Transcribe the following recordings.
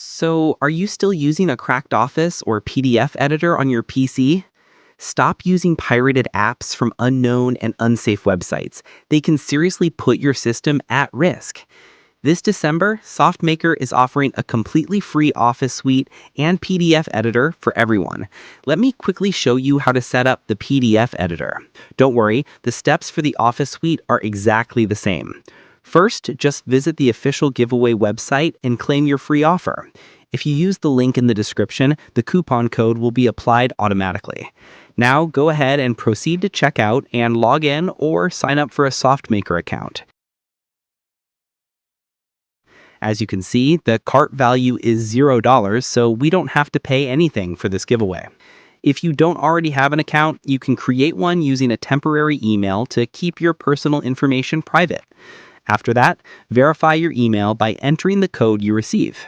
So, are you still using a cracked Office or PDF editor on your PC? Stop using pirated apps from unknown and unsafe websites. They can seriously put your system at risk. This December, SoftMaker is offering a completely free Office suite and PDF editor for everyone. Let me quickly show you how to set up the PDF editor. Don't worry, the steps for the Office suite are exactly the same. First, just visit the official giveaway website and claim your free offer. If you use the link in the description, the coupon code will be applied automatically. Now go ahead and proceed to checkout and log in or sign up for a SoftMaker account. As you can see, the cart value is $0, so we don't have to pay anything for this giveaway. If you don't already have an account, you can create one using a temporary email to keep your personal information private. After that, verify your email by entering the code you receive.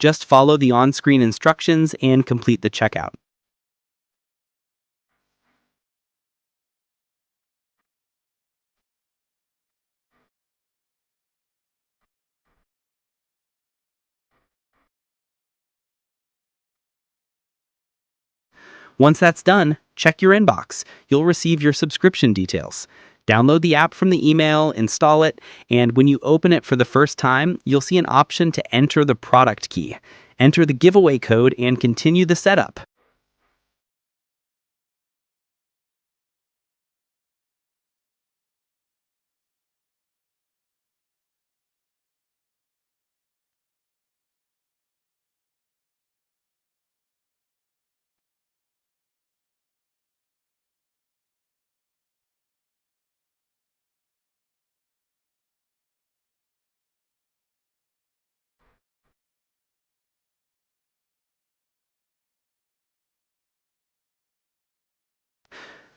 Just follow the on-screen instructions and complete the checkout. Once that's done, check your inbox. You'll receive your subscription details. Download the app from the email, install it, and when you open it for the first time, you'll see an option to enter the product key. Enter the giveaway code and continue the setup.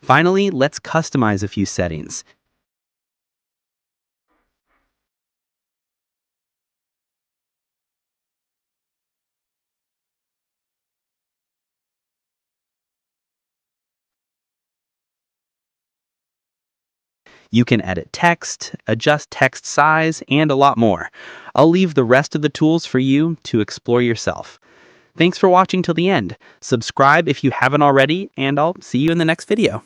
Finally, let's customize a few settings. You can edit text, adjust text size, and a lot more. I'll leave the rest of the tools for you to explore yourself. Thanks for watching till the end. Subscribe if you haven't already, and I'll see you in the next video.